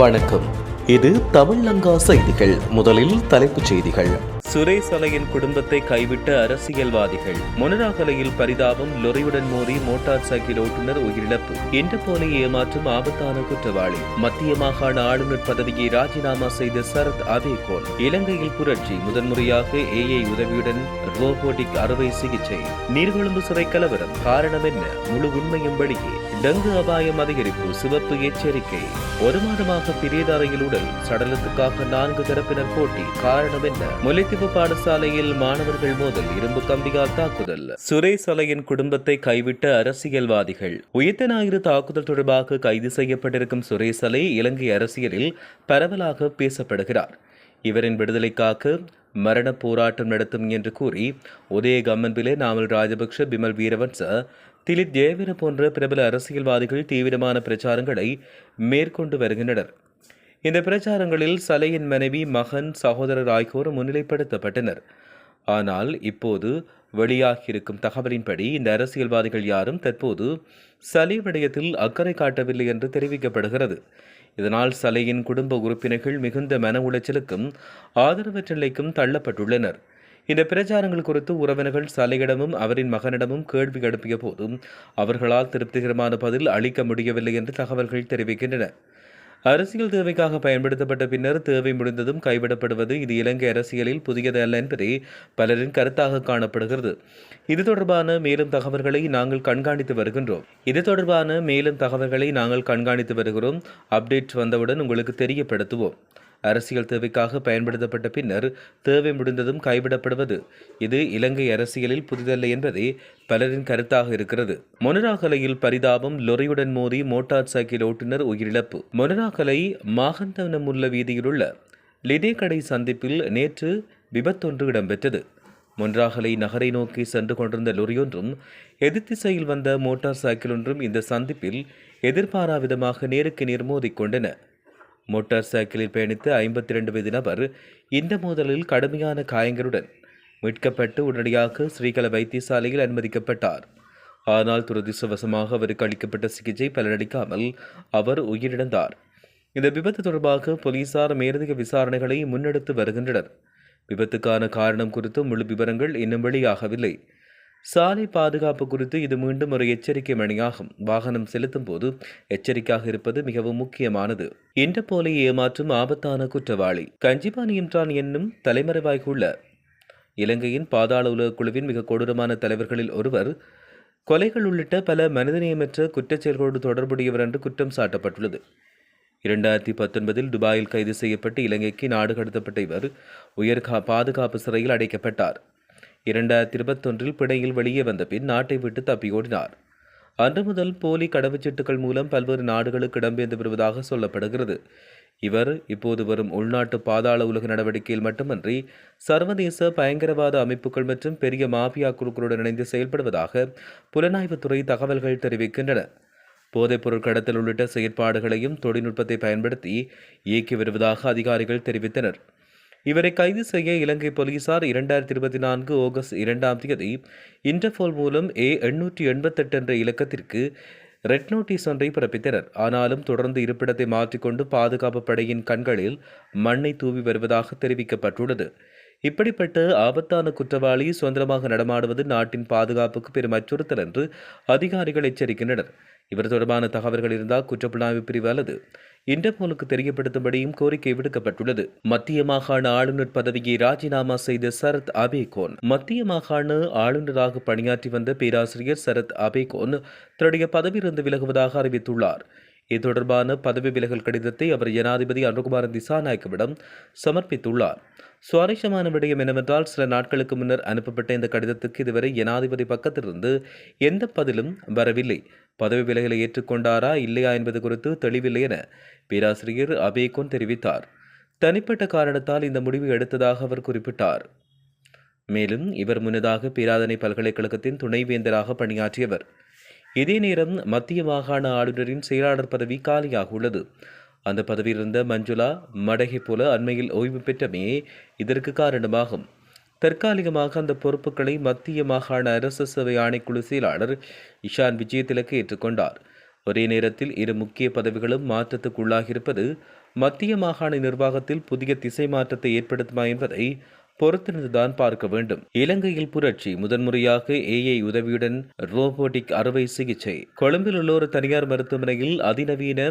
வணக்கம். இது தமிழ்லங்கா செய்திகள். முதலில் தலைப்புச் செய்திகள். சுரேசலையின் குடும்பத்தை கைவிட்ட அரசியல்வாதிகள். மொனராகலையில் பரிதாபம், லொரியுடன் மோதி மோட்டார் சைக்கிள் ஓட்டுநர் உயிரிழப்பு. இன்று போல ஏமாற்றும் ஆபத்தான குற்றவாளி. மத்திய மாகாண ஆளுநர் பதவியை ராஜினாமா செய்த சரத் அபேகோன். இலங்கையில் புரட்சி, முதன்முறையாக ஏஐ உதவியுடன் ரோபோட்டிக் அறுவை சிகிச்சை. நீர்கொழும்பு சிறை கலவரம், காரணம் என்ன? முழு உண்மையும் வெளியே. டெங்கு அபாயம் அதிகரிப்பு, சிவப்பு எச்சரிக்கை. ஒரு மாதமாக பிரியதாரையில் உடல், சடலத்துக்காக 4 தரப்பினர் போட்டி, காரணம் என்ன? முல்லைத்தீவு பாடசாலையில் மாணவர்கள் மோதல், இரும்பு கம்பியால் தாக்குதல். சுரேசலையின் குடும்பத்தை கைவிட்ட அரசியல்வாதிகள். உயிர்த்த ஞாயிறு தாக்குதல் தொடர்பாக கைது செய்யப்பட்டிருக்கும் சுரேசலை இலங்கை அரசியலில் பரவலாக பேசப்படுகிறார். இவரின் விடுதலைக்காக மரண போராட்டம் நடத்தும் என்று கூறி உதய கம்மன்பிலே, நாமல் ராஜபக்ஷ, பிமல் வீரவன்ச, திலித் ஜெயவீர போன்ற பிரபல அரசியல்வாதிகள் தீவிரமான பிரச்சாரங்களை மேற்கொண்டு வருகின்றனர். இந்த பிரச்சாரங்களில் சலையின் மனைவி, மகன், சகோதரர் ஆகியோர் முன்னிலைப்படுத்தப்பட்டனர். ஆனால் இப்போது வெளியாகியிருக்கும் தகவலின்படி இந்த அரசியல்வாதிகள் யாரும் தற்போது சலை விடயத்தில் அக்கறை காட்டவில்லை என்று தெரிவிக்கப்படுகிறது. இதனால் சலையின் குடும்ப உறுப்பினர்கள் மிகுந்த மன உளைச்சலுக்கும் ஆதரவற்ற நிலைக்கும் தள்ளப்பட்டுள்ளனர். இந்த பிரச்சாரங்கள் குறித்து உறவினர்கள் சலையிடமும் அவரின் மகனிடமும் கேள்வி எழுப்பிய போதும் அவர்களால் திருப்திகரமான பதில் அளிக்க முடியவில்லை என்று தகவல்கள் தெரிவிக்கின்றன. அரசியல் தேவைக்காக பயன்படுத்தப்பட்ட பின்னர் தேவை முடிந்ததும் கைவிடப்படுவது இது இலங்கை அரசியலில் புதியது அல்ல என்பதே பலரின் கருத்தாக காணப்படுகிறது. இது தொடர்பான மேலும் தகவல்களை நாங்கள் கண்காணித்து வருகிறோம். அப்டேட் வந்தவுடன் உங்களுக்கு தெரியப்படுத்துவோம். அரசியல் தேவைக்காக பயன்படுத்தப்பட்ட பின்னர் தேவை முடிந்ததும் கைவிடப்படுவது இது இலங்கை அரசியலில் புதிதல்ல என்பதே பலரின் கருத்தாக இருக்கிறது. மொனராகலையில் பரிதாபம், லொரியுடன் மோதி மோட்டார் சைக்கிள் ஓட்டுநர் உயிரிழப்பு. மொனராகலை மாகந்தவனமுள்ள வீதியில் உள்ள லிடே கடை சந்திப்பில் நேற்று விபத்தொன்று இடம்பெற்றது. மொனராகலை நகரை நோக்கி சென்று கொண்டிருந்த லொரியொன்றும் எதிர்த்திசையில் வந்த மோட்டார் சைக்கிள் ஒன்றும் இந்த சந்திப்பில் எதிர்பாரா விதமாக நேருக்கு நேர் மோதிக்கொண்டன. மோட்டார் சைக்கிளில் பயணித்த 52 வயது நபர் இந்த மோதலில் கடுமையான காயங்களுடன் மீட்கப்பட்டு உடனடியாக ஸ்ரீகல வைத்தியசாலையில் அனுமதிக்கப்பட்டார். ஆனால் துரதிர்ஷ்டவசமாக அவருக்கு அளிக்கப்பட்ட சிகிச்சை பலனளிக்காமல் அவர் உயிரிழந்தார். இந்த விபத்து தொடர்பாக போலீசார் மேலதிக விசாரணைகளை முன்னெடுத்து வருகின்றனர். விபத்துக்கான காரணம் குறித்து முழு விவரங்கள் இன்னும் வெளியாகவில்லை. சாலை பாதுகாப்பு குறித்து இது மீண்டும் ஒரு எச்சரிக்கை மணியாகும். வாகனம் செலுத்தும் போது எச்சரிக்கையாக இருப்பது மிகவும் முக்கியமானது. இன்று போல ஏமாற்றும் ஆபத்தான குற்றவாளி. கஞ்சிபானி இம்ரான் என்னும் தலைமறைவாய்க்குள்ள இலங்கையின் பாதாள உலக குழுவின் மிக கொடூரமான தலைவர்களில் ஒருவர் கொலைகள் உள்ளிட்ட பல மனிதநேயமற்ற குற்றச்செயல்களோடு தொடர்புடையவர் என்று குற்றம் சாட்டப்பட்டுள்ளது. 2019 துபாயில் கைது செய்யப்பட்டு இலங்கைக்கு நாடு கடத்தப்பட்ட இவர் உயர் பாதுகாப்பு சிறையில் அடைக்கப்பட்டார். 2021 பிணையில் வெளியே வந்த பின் நாட்டை விட்டு தப்பியோடினார். அன்று முதல் போலி கடவுச்சீட்டுகள் மூலம் பல்வேறு நாடுகளுக்கு இடம்பெயர்ந்து வருவதாக சொல்லப்படுகிறது. இவர் இப்போது வரும் உள்நாட்டு பாதாள உலக நடவடிக்கையில் மட்டுமன்றி சர்வதேச பயங்கரவாத அமைப்புகள் மற்றும் பெரிய மாபியா குழுக்களுடன் இணைந்து செயல்படுவதாக புலனாய்வுத்துறை தகவல்கள் தெரிவிக்கின்றன. போதைப்பொருள் கடத்தல் உள்ளிட்ட செயற்பாடுகளையும் தொழில்நுட்பத்தை பயன்படுத்தி இயக்கி வருவதாக அதிகாரிகள் தெரிவித்தனர். இவரை கைது செய்ய இலங்கை போலீசார் 2024 ஆகஸ்ட் 2ஆம் தேதி இன்டர்போல் மூலம் A888 என்ற இலக்கத்திற்கு ரெட் நோட்டீஸ் ஒன்றை பிறப்பித்தனர். ஆனாலும் தொடர்ந்து இருப்பிடத்தை மாற்றிக்கொண்டு பாதுகாப்பு படையின் கண்களில் மண்ணை தூவி வருவதாக தெரிவிக்கப்பட்டுள்ளது. இப்படிப்பட்ட ஆபத்தான குற்றவாளி சுதந்திரமாக நடமாடுவது நாட்டின் பாதுகாப்புக்கு பெரும் அச்சுறுத்தல் என்று அதிகாரிகள் எச்சரிக்கின்றனர். இவர் தொடர்பான தகவல்கள் இருந்தால் குற்றப்புலனாய்வு பிரிவு அல்லது இன்டர்போலுக்கு தெரியப்படுத்தும்படியும் கோரிக்கை விடுக்கப்பட்டுள்ளது. மத்திய மாகாண ஆளுநர் பதவியை ராஜினாமா செய்த சரத் அபேகோன். மத்திய மாகாண ஆளுநராக பணியாற்றி வந்த பேராசிரியர் சரத் அபேகோன் தன்னுடைய பதவியிலிருந்து விலகுவதாக அறிவித்துள்ளார். இது தொடர்பான பதவி விலகல் கடிதத்தை அவர் ஜனாதிபதி அனுகுமார திசாநாயக்கவிடம் சமர்ப்பித்துள்ளார். சுவாரஸ்யமான விடயம் என்னவென்றால், சில நாட்களுக்கு முன்னர் அனுப்பப்பட்ட இந்த கடிதத்துக்கு இதுவரை ஜனாதிபதி பக்கத்திலிருந்து எந்த பதிலும் வரவில்லை. பதவி விலகலை ஏற்றுக்கொண்டாரா இல்லையா என்பது குறித்து தெளிவில்லை என பேராசிரியர் அபேகோன் தெரிவித்தார். தனிப்பட்ட காரணத்தால் இந்த முடிவு எடுத்ததாக அவர் குறிப்பிட்டார். மேலும் இவர் முன்னதாக பேராதனை பல்கலைக்கழகத்தின் துணைவேந்தராக பணியாற்றியவர். இதே நேரம் மத்திய மாகாண ஆளுநரின் செயலாளர் பதவி காலியாக உள்ளது. அந்த பதவியில் இருந்த மஞ்சுளா மடகை போல அண்மையில் ஓய்வு பெற்றமே இதற்கு காரணமாகும். தற்காலிகமாக அந்த பொறுப்புகளை மத்திய மாகாண அரசு சேவை ஆணைக்குழு செயலாளர் இஷான் விஜயதிலக்கு ஏற்றுக்கொண்டார். ஒரே நேரத்தில் இரு முக்கிய பதவிகளும் மாற்றத்துக்குள்ளாகியிருப்பது மத்திய மாகாண நிர்வாகத்தில் புதிய திசை மாற்றத்தை ஏற்படுத்துமா என்பதை பொறுத்திருந்துதான் பார்க்க வேண்டும். இலங்கையில் புரட்சி, முதன்முறையாக AI உதவியுடன் ரோபோட்டிக் அறுவை சிகிச்சை. கொழும்பில் உள்ள ஒரு தனியார் மருத்துவமனையில் அதிநவீன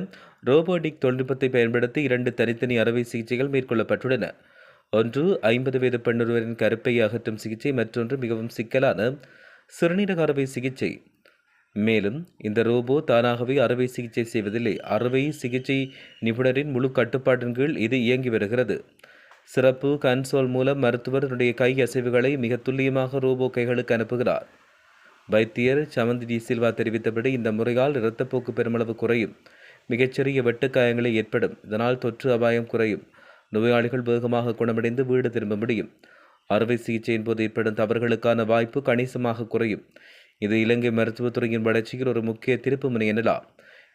ரோபோட்டிக் தொழில்நுட்பத்தை பயன்படுத்தி 2 தனித்தனி அறுவை சிகிச்சைகள் மேற்கொள்ளப்பட்டுள்ளன. ஒன்று 50 வயது பெண்ணொருவரின் கருப்பை அகற்றும் சிகிச்சை, மற்றொன்று மிகவும் சிக்கலான சிறுநீரக அறுவை சிகிச்சை. மேலும் இந்த ரோபோ தானாகவே அறுவை சிகிச்சை செய்வதில்லை. அறுவை சிகிச்சை நிபுணரின் முழு கட்டுப்பாட்டின் கீழ் இது இயங்கி வருகிறது. சிறப்பு கன்சோல் மூலம் மருத்துவர் தன்னுடைய கை அசைவுகளை மிக துல்லியமாக ரோபோ கைகளுக்கு அனுப்புகிறார். வைத்தியர் சமந்தி டி சில்வா தெரிவித்தபடி இந்த முறையால் இரத்தப்போக்கு பெருமளவு குறையும், மிகச்சிறிய வெட்டுக்காயங்களே ஏற்படும். இதனால் தொற்று அபாயம் குறையும், நோயாளிகள் வேகமாக குணமடைந்து வீடு திரும்ப முடியும். அறுவை சிகிச்சையின் போது ஏற்படும் தவறுகளுக்கான வாய்ப்பு கணிசமாக குறையும். இது இலங்கை மருத்துவத்துறையின் வளர்ச்சியில் ஒரு முக்கிய திருப்புமுனை எனலாம்.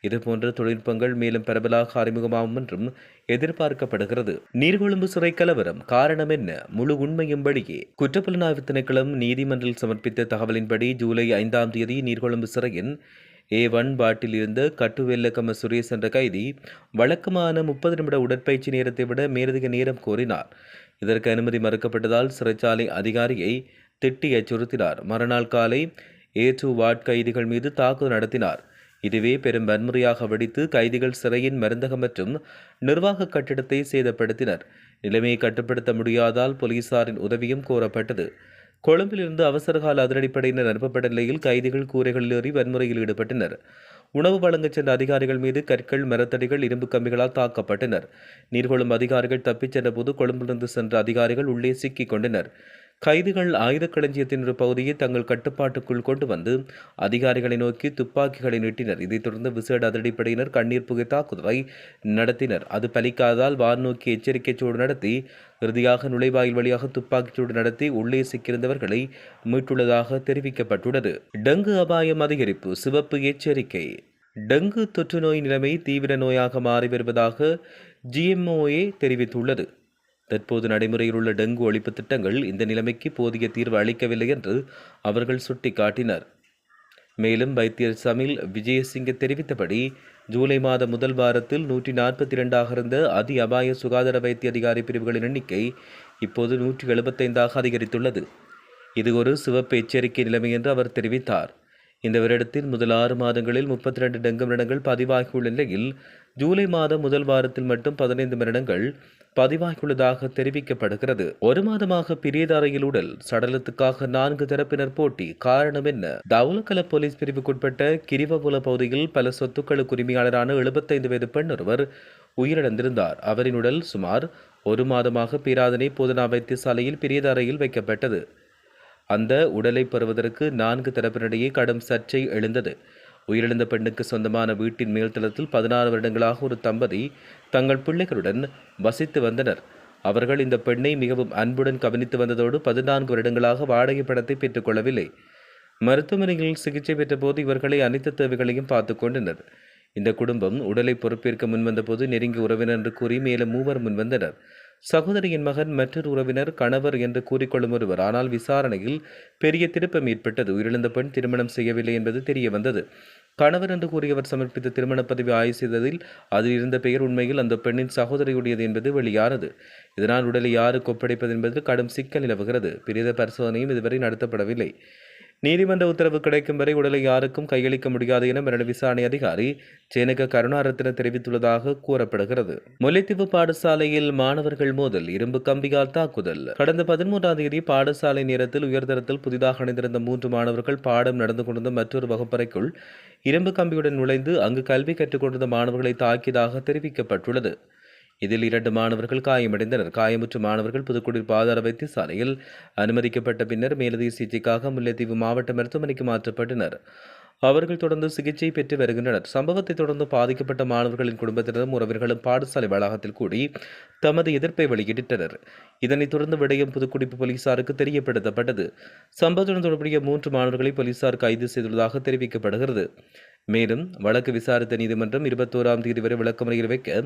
இதுபோன்ற தொழில்நுட்பங்கள் மேலும் பரவலாக அறிமுகமாகும் என்றும் எதிர்பார்க்கப்படுகிறது. நீர்கொழும்பு சிறை கலவரம் காரணம் என்ன? முழு உண்மையும் வெளியே. குற்றப்புலனாய்வு திணைக்களம் நீதிமன்றில் சமர்ப்பித்த தகவலின்படி ஜூலை 5ஆம் தேதி நீர்கொழும்பு சிறையின் A1 பாட்டில் இருந்த கட்டுவெல்லக்கம சுரேஷ் என்ற கைதி வழக்கமான 30 நிமிட உடற்பயிற்சி நேரத்தை விட மேலதிக நேரம் கோரினார். இதற்கு அனுமதி மறுக்கப்பட்டதால் சிறைச்சாலை அதிகாரியை திட்டி அச்சுறுத்தினார். மறுநாள் காலை A2 வார்ட் கைதிகள் மீது தாக்குதல் நடத்தினார். இதுவே பெரும் வன்முறையாக வெடித்து கைதிகள் சிறையின் மருந்தகம் மற்றும் நிர்வாக கட்டிடத்தை சேதப்படுத்தினர். நிலைமையை கட்டுப்படுத்த முடியாதால் போலீசாரின் உதவியும் கோரப்பட்டது. கொழும்பிலிருந்து அவசரகால அதிரடிப்படையினர் அனுப்பப்பட்ட நிலையில் கைதிகள் கூரைகளில் ஏறி வன்முறையில் ஈடுபட்டனர். உணவு வழங்கச் சென்ற அதிகாரிகள் மீது கற்கள், மரத்தடிகள், இரும்பு கம்பிகளால் தாக்கப்பட்டனர். நீர்கொழும்பு அதிகாரிகள் தப்பிச் சென்ற போது கொழும்பிலிருந்து சென்ற அதிகாரிகள் உள்ளே சிக்கிக் கொண்டனர். கைதிகள் ஆயுத களஞ்சியத்தின் ஒரு பகுதியை தங்கள் கட்டுப்பாட்டுக்குள் கொண்டு வந்து அதிகாரிகளை நோக்கி துப்பாக்கிகளை நீட்டினர். இதைத் தொடர்ந்து விசேட அதிரடிப்படையினர் கண்ணீர் புகை தாக்குதலை நடத்தினர். அது பலிக்காததால் வான் நோக்கி எச்சரிக்கை சூடு நடத்தி இறுதியாக நுழைவாயில் வழியாக துப்பாக்கிச் சூடு நடத்தி உள்ளே சிக்கியிருந்தவர்களை மீட்டுள்ளதாக தெரிவிக்கப்பட்டுள்ளது. டெங்கு அபாயம் அதிகரிப்பு, சிவப்பு எச்சரிக்கை. டெங்கு தொற்று நோய் நிலைமை தீவிர நோயாக மாறி வருவதாக GMOA தெரிவித்துள்ளது. தற்போது நடைமுறையில் உள்ள டெங்கு ஒழிப்பு திட்டங்கள் இந்த நிலைமைக்கு போதிய தீர்வு அளிக்கவில்லை என்று அவர்கள் சுட்டிக்காட்டினர். மேலும் வைத்தியர் சமில் விஜயசிங்க தெரிவித்தபடி ஜூலை மாத முதல் வாரத்தில் 142 இருந்த அதி அபாய சுகாதார வைத்திய அதிகாரி பிரிவுகளின் எண்ணிக்கை இப்போது 175 அதிகரித்துள்ளது. இது ஒரு சிவப்பு எச்சரிக்கை நிலைமை என்று அவர் தெரிவித்தார். இந்த வருடத்தின் முதல் 6 மாதங்களில் 32 டெங்கு மரணங்கள் பதிவாகியுள்ள நிலையில் ஜூலை மாதம் முதல் வாரத்தில் மட்டும் 15 மரணங்கள் பதிவாகியுள்ளதாக தெரிவிக்கப்படுகிறது. ஒரு மாதமாக பிரியதாரையில் உடல் சடலத்துக்காக 4 தரப்பினர் போட்டி. காரணம் என்ன? தவுலகல போலீஸ் பிரிவுக்குட்பட்ட கிரிவபுல பகுதியில் பல சொத்துக்களுக்கு உரிமையாளரான 75 வயது பெண் ஒருவர் உயிரிழந்திருந்தார். அவரின் உடல் சுமார் ஒரு மாதமாக பேராதனை போதனா வைத்தியசாலையில் பிரியதாரையில் வைக்கப்பட்டது. அந்த உடலை பெறுவதற்கு 4 தரப்பினரிடையே கடும் சர்ச்சை எழுந்தது. உயிரிழந்த பெண்ணுக்கு சொந்தமான வீட்டின் மேல்தளத்தில் 16 வருடங்களாக ஒரு தம்பதி தங்கள் பிள்ளைகளுடன் வசித்து வந்தனர். அவர்கள் இந்த பெண்ணை மிகவும் அன்புடன் கவனித்து வந்ததோடு 14 வருடங்களாக வாடகை பணத்தை பெற்றுக்கொள்ளவில்லை. மருத்துவமனையில் சிகிச்சை பெற்ற போது இவர்களை அனைத்து தேவைகளையும் பார்த்து கொண்டனர். இந்த குடும்பம் உடலை பொறுப்பேற்க முன்வந்தபோது நெருங்கிய உறவினர் என்று கூறி மேலும் 3 முன்வந்தனர். சகோதரியின் மகன், மற்றொரு உறவினர், கணவர் என்று கூறிக்கொள்ளும் ஒருவர். ஆனால் விசாரணையில் பெரிய திருப்பம் ஏற்பட்டது. உயிரிழந்த பெண் திருமணம் செய்யவில்லை என்பது தெரிய வந்தது. கணவர் என்று கூறியவர் சமர்ப்பித்த திருமண பதிவை ஆய்வு செய்ததில் அதில் இருந்த பெயர் உண்மையில் அந்த பெண்ணின் சகோதரியுடையது என்பது வெளியானது. இதனால் உடலை யாருக்கு ஒப்படைப்பது என்பது கடும் சிக்கல் நிலவுகிறது. பிரேத பரிசோதனையும் இதுவரை நடத்தப்படவில்லை. நீதிமன்ற உத்தரவு கிடைக்கும் வரை உடலை யாருக்கும் கையளிக்க முடியாது என மரண விசாரணை அதிகாரி சேனக கருணாரத்ன தெரிவித்துள்ளதாக கூறப்படுகிறது. முல்லைத்தீவு பாடசாலையில் மாணவர்கள் மோதல், இரும்பு கம்பியால் தாக்குதல். கடந்த 13ஆம் தேதி பாடசாலை நேரத்தில் உயர்தரத்தில் புதிதாக இணைந்திருந்த 3 மாணவர்கள் பாடம் நடந்து கொண்டிருந்த மற்றொரு வகுப்பறைக்குள் இரும்பு கம்பியுடன் நுழைந்து அங்கு கல்வி கற்றுக் கொண்டிருந்த மாணவர்களை தாக்கியதாக தெரிவிக்கப்பட்டுள்ளது. இதில் 2 மாணவர்கள் காயமடைந்தனர். காயமுற்ற மாணவர்கள் புதுக்குடியிருப்பு ஆதார வைத்தியசாலையில் அனுமதிக்கப்பட்ட பின்னர் மேலதிக சிகிச்சைக்காக முல்லைத்தீவு மாவட்ட மருத்துவமனைக்கு மாற்றப்பட்டனர். அவர்கள் தொடர்ந்து சிகிச்சை பெற்று வருகின்றனர். சம்பவத்தை தொடர்ந்து பாதிக்கப்பட்ட மாணவர்களின் குடும்பத்தினரும் உறவினர்களும் பாடசாலை வளாகத்தில் கூடி தமது எதிர்ப்பை வெளியிட்டனர். இதனைத் தொடர்ந்து விடயம் புதுக்குடியிருப்பு போலீசாருக்கு தெரியப்படுத்தப்பட்டது. சம்பவத்துடன் தொடர்புடைய 3 மாணவர்களை போலீசார் கைது செய்துள்ளதாக தெரிவிக்கப்படுகிறது. மேலும் வழக்கு விசாரித்த நீதிமன்றம் 21ஆம் தேதி வரை விளக்கமறியல் வைக்க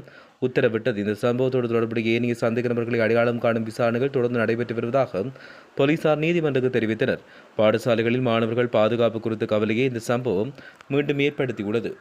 உத்தரவிட்டது. இந்த சம்பவத்தோடு தொடர்புடைய ஏனைய சந்தேக நபர்களை அடையாளம் காணும் விசாரணைகள் தொடர்ந்து நடைபெற்று வருவதாக போலீசார் நீதிமன்றத்துக்கு தெரிவித்தனர். பாடசாலைகளில் மாணவர்கள் பாதுகாப்பு குறித்த கவலையை இந்த சம்பவம் மீண்டும் ஏற்படுத்தியுள்ளது.